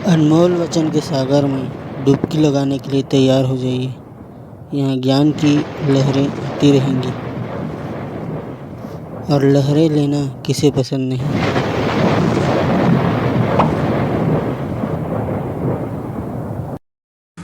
अनमोल वचन के सागर में डुबकी लगाने के लिए तैयार हो जाइए। यहाँ ज्ञान की लहरें आती रहेंगी और लहरें लेना किसे पसंद नहीं।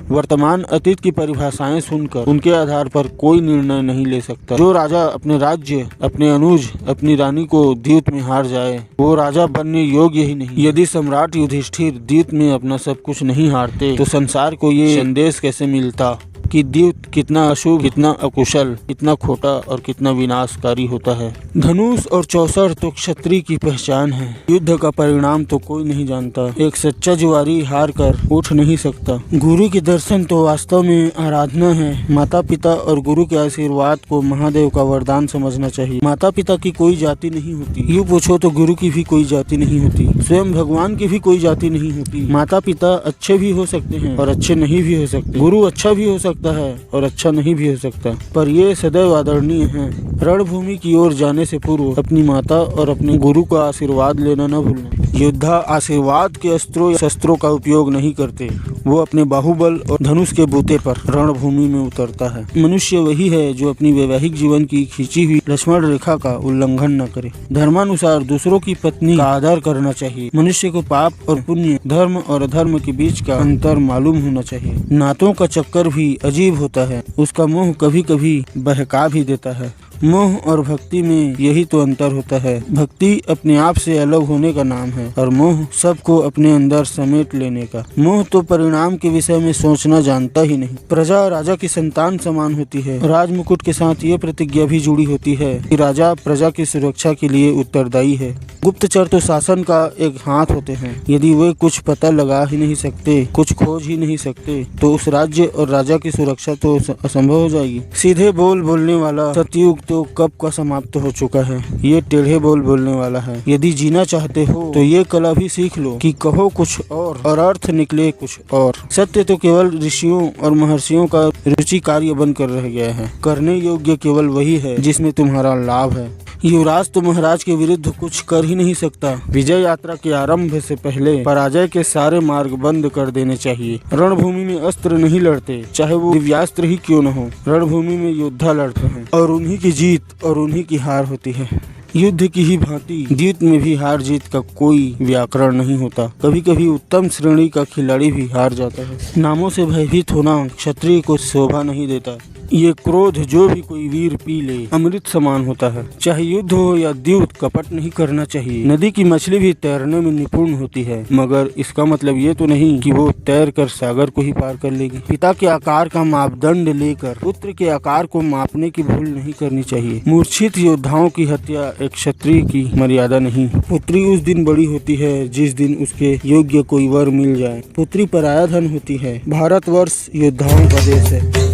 वर्तमान अतीत की परिभाषाएं सुनकर उनके आधार पर कोई निर्णय नहीं ले सकता। जो राजा अपने राज्य, अपने अनुज, अपनी रानी को द्यूत में हार जाए वो राजा बनने योग्य ही नहीं। यदि सम्राट युधिष्ठिर द्यूत में अपना सब कुछ नहीं हारते तो संसार को ये संदेश कैसे मिलता कि द्यूत कितना अशुभ, कितना अकुशल, कितना खोटा और कितना विनाशकारी होता है। धनुष और चौसर तो क्षत्रिय की पहचान है। युद्ध का परिणाम तो कोई नहीं जानता। एक सच्चा जुआरी हार कर उठ नहीं सकता। गुरु के दर्शन तो वास्तव में आराधना है। माता पिता और गुरु के आशीर्वाद को महादेव का वरदान समझना चाहिए। माता पिता की कोई जाति नहीं होती। यूँ पूछो तो गुरु की भी कोई जाति नहीं होती। स्वयं भगवान की भी कोई जाति नहीं होती। माता पिता अच्छे भी हो सकते हैं और अच्छे नहीं भी हो सकते। गुरु अच्छा भी हो सकता है और अच्छा नहीं भी हो सकता, पर ये सदैव आदरणीय है। रणभूमि की ओर जाने से पूर्व अपनी माता और अपने गुरु का आशीर्वाद लेना न भूलना। योद्धा आशीर्वाद के अस्त्रों या शस्त्रों का उपयोग नहीं करते, वो अपने बाहुबल और धनुष के बूते पर रणभूमि में उतरता है। मनुष्य वही है जो अपनी वैवाहिक जीवन की खींची हुई लक्ष्मण रेखा का उल्लंघन न करे। धर्मानुसार दूसरों की पत्नी का आदर करना चाहिए। मनुष्य को पाप और पुण्य, धर्म और अधर्म के बीच का अंतर मालूम होना चाहिए। नातों का चक्कर भी अजीब होता है। उसका मोह कभी कभी बहका भी देता है। मोह और भक्ति में यही तो अंतर होता है। भक्ति अपने आप से अलग होने का नाम है और मोह सबको अपने अंदर समेट लेने का। मोह तो परिणाम के विषय में सोचना जानता ही नहीं। प्रजा राजा की संतान समान होती है। राजमुकुट के साथ ये प्रतिज्ञा भी जुड़ी होती है कि राजा प्रजा की सुरक्षा के लिए उत्तरदायी है। गुप्तचर तो शासन का एक हाथ होते हैं। यदि वे कुछ पता लगा ही नहीं सकते, कुछ खोज ही नहीं सकते, तो उस राज्य और राजा की सुरक्षा तो असंभव हो जाएगी। सीधे बोल बोलने वाला सतयुग तो कब का समाप्त हो चुका है। ये टेढ़े बोल बोलने वाला है। यदि जीना चाहते हो तो ये कला भी सीख लो कि कहो कुछ और अर्थ निकले कुछ और। सत्य तो केवल ऋषियों और महर्षियों का रुचि कार्य बनकर रह गया है। करने योग्य केवल वही है जिसमें तुम्हारा लाभ है। युवराज तो महाराज के विरुद्ध कुछ कर ही नहीं सकता। विजय यात्रा के आरंभ से पहले पराजय के सारे मार्ग बंद कर देने चाहिए। रणभूमि में अस्त्र नहीं लड़ते, चाहे वो दिव्यास्त्र ही क्यों न हो। रणभूमि में योद्धा लड़ते हैं और उन्हीं की जीत और उन्हीं की हार होती है। युद्ध की ही भांति द्यूत में भी हार जीत का कोई व्याकरण नहीं होता। कभी कभी उत्तम श्रेणी का खिलाड़ी भी हार जाता है। नामों से भयभीत होना क्षत्रिय को शोभा नहीं देता। ये क्रोध जो भी कोई वीर पी ले अमृत समान होता है। चाहे युद्ध हो या द्यूत, कपट नहीं करना चाहिए। नदी की मछली भी तैरने में निपुण होती है, मगर इसका मतलब ये तो नहीं कि वो तैर कर सागर को ही पार कर लेगी। पिता के आकार का मापदंड लेकर पुत्र के आकार को मापने की भूल नहीं करनी चाहिए। मूर्छित योद्धाओं की हत्या एक क्षत्रिय की मर्यादा नहीं। पुत्री उस दिन बड़ी होती है जिस दिन उसके योग्य कोई वर मिल जाए। पुत्री पराया धन होती है। भारतवर्ष योद्धाओं का देश है।